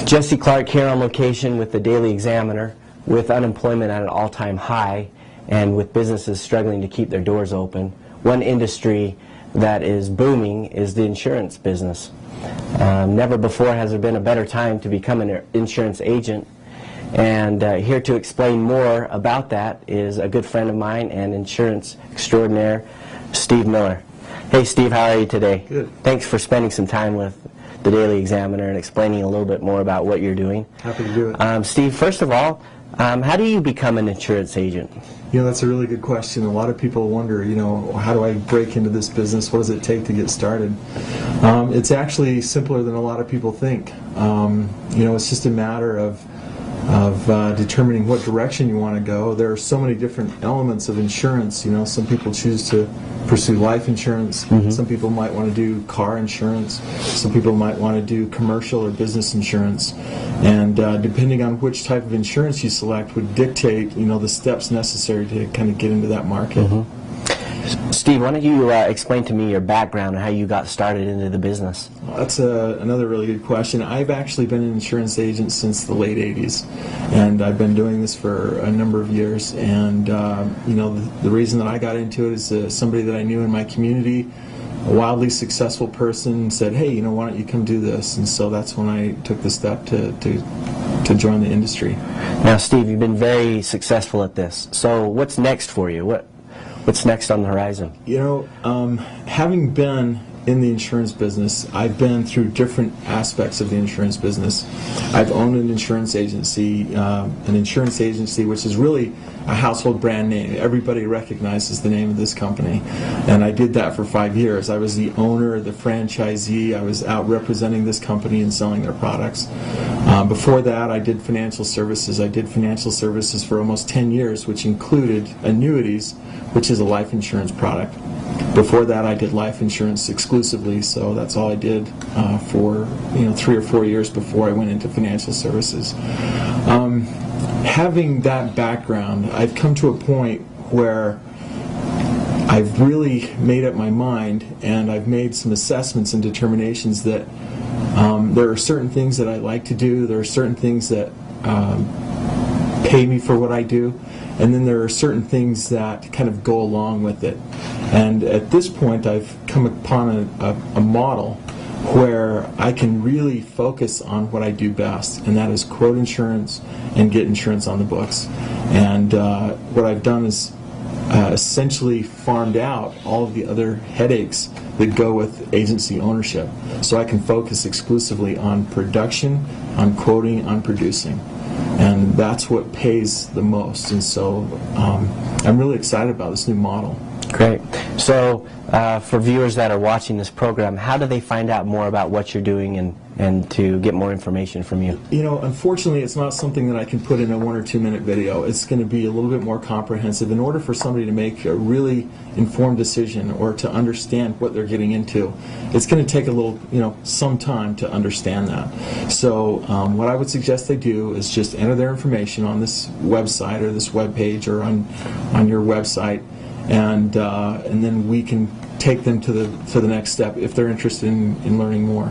Jesse Clark here on location with the Daily Examiner, with unemployment at an all-time high and with businesses struggling to keep their doors open. One industry that is booming is the insurance business. Never before has there been a better time to become an insurance agent, and here to explain more about that is a good friend of mine and insurance extraordinaire, Steve Miller. Hey Steve, how are you today? Good. Thanks for spending some time with the Daily Examiner and explaining a little bit more about what you're doing. Happy to do it. Steve, first of all, how do you become an insurance agent? You know, that's a really good question. A lot of people wonder, you know, how do I break into this business? What does it take to get started? It's actually simpler than a lot of people think. You know, it's just a matter of determining what direction you want to go. There are so many different elements of insurance. You know, some people choose to pursue life insurance. Some people might want to do car insurance. Some people might want to do commercial or business insurance. And depending on which type of insurance you select would dictate, you know, the steps necessary to kind of get into that market. Steve, why don't you explain to me your background and how you got started into the business? That's another really good question. I've actually been an insurance agent since the late 80s, and I've been doing this for a number of years. And you know, the reason that I got into it is somebody that I knew in my community, a wildly successful person, said, hey, you know, why don't you come do this? And so that's when I took the step to join the industry. Now, Steve, you've been very successful at this. So what's next for you? What's next on the horizon? You know, having been in the insurance business, I've been through different aspects of the insurance business. I've owned an insurance agency which is really a household brand name. Everybody recognizes the name of this company. And I did that for 5 years. I was the owner, the franchisee. I was out representing this company and selling their products. Before that, I did financial services. I did financial services for almost 10 years, which included annuities, which is a life insurance product. Before that, I did life insurance exclusively, so that's all I did for 3 or 4 years before I went into financial services. Having that background, I've come to a point where I've really made up my mind, and I've made some assessments and determinations that there are certain things that I like to do, there are certain things that pay me for what I do, and then there are certain things that kind of go along with it. And at this point, I've come upon a model where I can really focus on what I do best, and that is quote insurance and get insurance on the books. And what I've done is essentially farmed out all of the other headaches that go with agency ownership, so I can focus exclusively on production, on quoting, on producing. And that's what pays the most. And so I'm really excited about this new model. Great. So for viewers that are watching this program, how do they find out more about what you're doing and to get more information from you? You know, unfortunately, it's not something that I can put in a 1 or 2 minute video. It's going to be a little bit more comprehensive. In order for somebody to make a really informed decision or to understand what they're getting into, it's going to take a little, some time to understand that. So what I would suggest they do is just enter their information on this website or this web page or on your website, and then we can take them to the next step if they're interested in learning more.